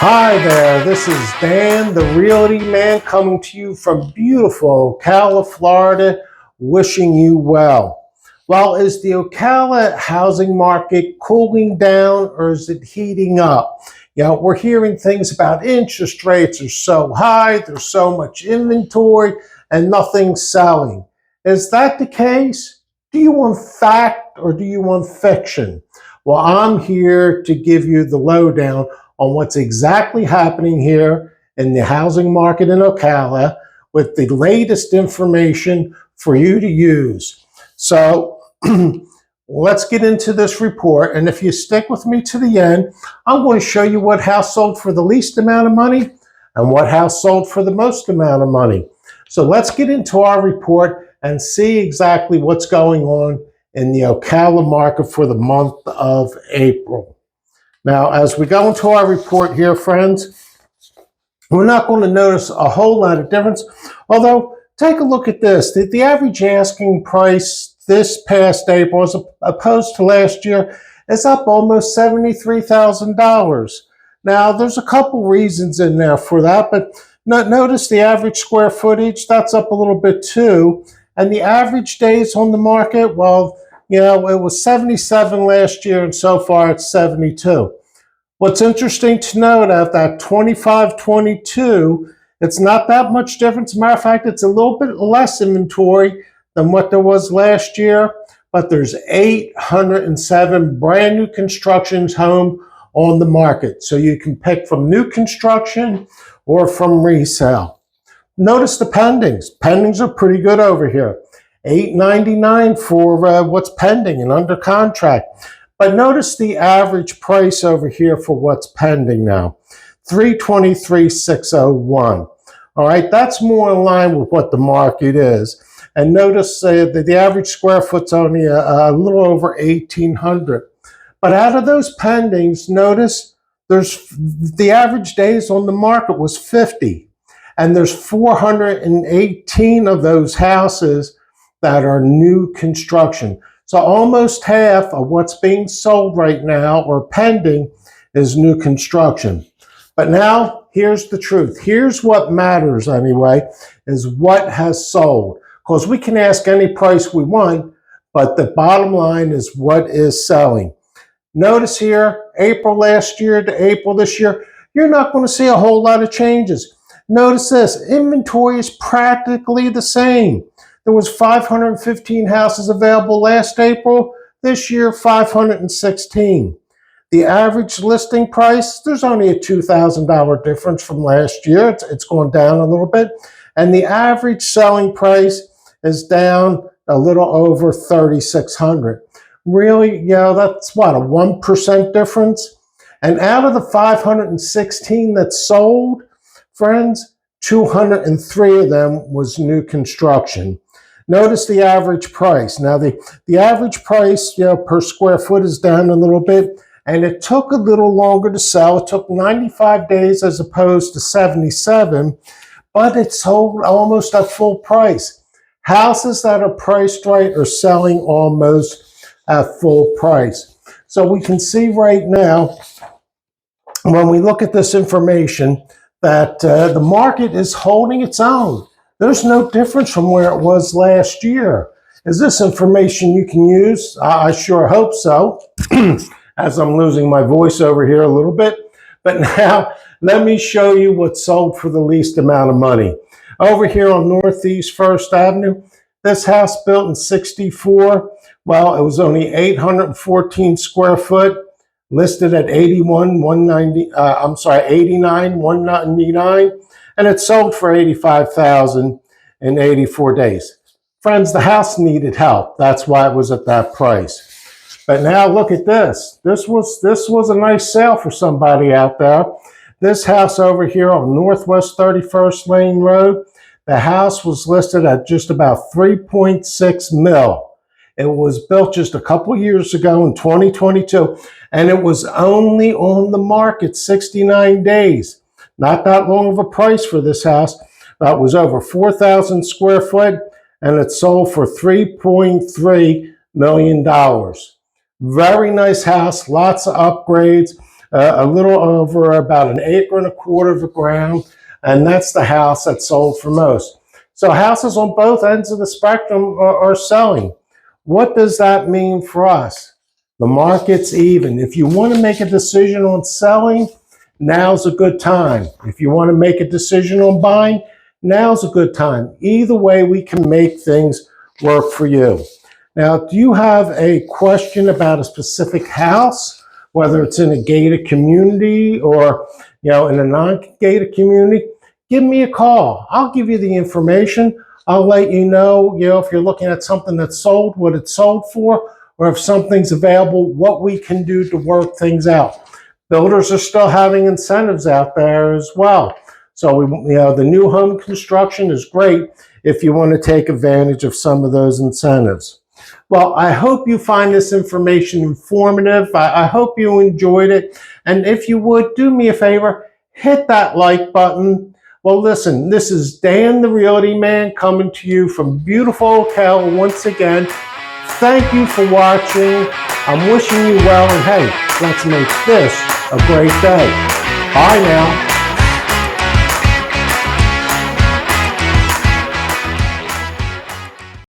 Hi there, this is Dan, the Realty Man, coming to you from beautiful Ocala, Florida, wishing you well. Well, is the Ocala housing market cooling down or is it heating up? You know, we're hearing things about interest rates are so high, there's so much inventory, and nothing's selling. Is that the case? Do you want fact or do you want fiction? Well, I'm here to give you the lowdown on what's exactly happening here in the housing market in Ocala with the latest information for you to use. So let's get into this report. And if you stick with me to the end, I'm going to show you what house sold for the least amount of money and what house sold for the most amount of money. So let's get into our report and see exactly what's going on in the Ocala market for the month of April. Now, as we go into our report here, friends, we're not going to notice a whole lot of difference. Although, take a look at this. The average asking price this past April, as opposed to last year, is up almost $73,000. Now, there's a couple reasons in there for that, but notice the average square footage, that's up a little bit too. And the average days on the market, well, you know, it was 77 last year, and so far it's 72. What's interesting to note at that 25-22, it's not that much difference. As a matter of fact, it's a little bit less inventory than what there was last year, but there's 807 brand new constructions home on the market. So you can pick from new construction or from resale. Notice the pendings. Pendings are pretty good over here. $899 for what's pending and under contract. But notice the average price over here for what's pending now, $323,601. All right, that's more in line with what the market is. And notice that the average square foot's only a little over 1,800. But out of those pendings, notice there's the average days on the market was 50. And there's 418 of those houses that are new construction. So almost half of what's being sold right now or pending is new construction. But now here's the truth. Here's what matters anyway, is what has sold. Because we can ask any price we want, but the bottom line is what is selling. Notice here, April last year to April this year, you're not going to see a whole lot of changes. Notice this, inventory is practically the same. There was 515 houses available last April. This year, 516. The average listing price, there's only a $2,000 difference from last year. It's gone down a little bit. And the average selling price is down a little over $3,600. Really, you know, that's what, a 1% difference? And out of the 516 that sold, friends, 203 of them was new construction. Notice the average price. Now, the average price, you know, per square foot is down a little bit, and it took a little longer to sell. It took 95 days as opposed to 77, but it sold almost at full price. Houses that are priced right are selling almost at full price. So we can see right now, when we look at this information, that the market is holding its own. There's no difference from where it was last year. Is this information you can use? I sure hope so, as I'm losing my voice over here a little bit. But now, let me show you what sold for the least amount of money. Over here on Northeast 1st Avenue, this house built in '64, well, it was only 814 square foot, listed at $89,199, and it sold for $85,000 in 84 days. Friends, the house needed help. That's why it was at that price. But now look at this. This was a nice sale for somebody out there. This house over here on Northwest 31st Lane Road, the house was listed at just about 3.6 mil. It was built just a couple years ago in 2022, and it was only on the market 69 days. Not that long of a price for this house. It was over 4,000 square foot, and it sold for $3.3 million. Very nice house, lots of upgrades. a little over about 1.25 acres of ground, and that's the house that sold for most. So houses on both ends of the spectrum are selling. What does that mean for us? The market's even. If you want to make a decision on selling, now's a good time. If you want to make a decision on buying, now's a good time. Either way, we can make things work for you. Now, do you have a question about a specific house, whether it's in a gated community or in a non-gated community? Give me a call. I'll give you the information. I'll let you know, if you're looking at something that's sold, what it's sold for, or if something's available, what we can do to work things out. Builders are still having incentives out there as well. So, the new home construction is great if you want to take advantage of some of those incentives. Well, I hope you find this information informative. I hope you enjoyed it. And if you would, do me a favor, hit that like button. Well, listen, this is Dan the Realty Man coming to you from beautiful Ocala once again. Thank you for watching. I'm wishing you well, and hey, let's make this a great day. Bye now.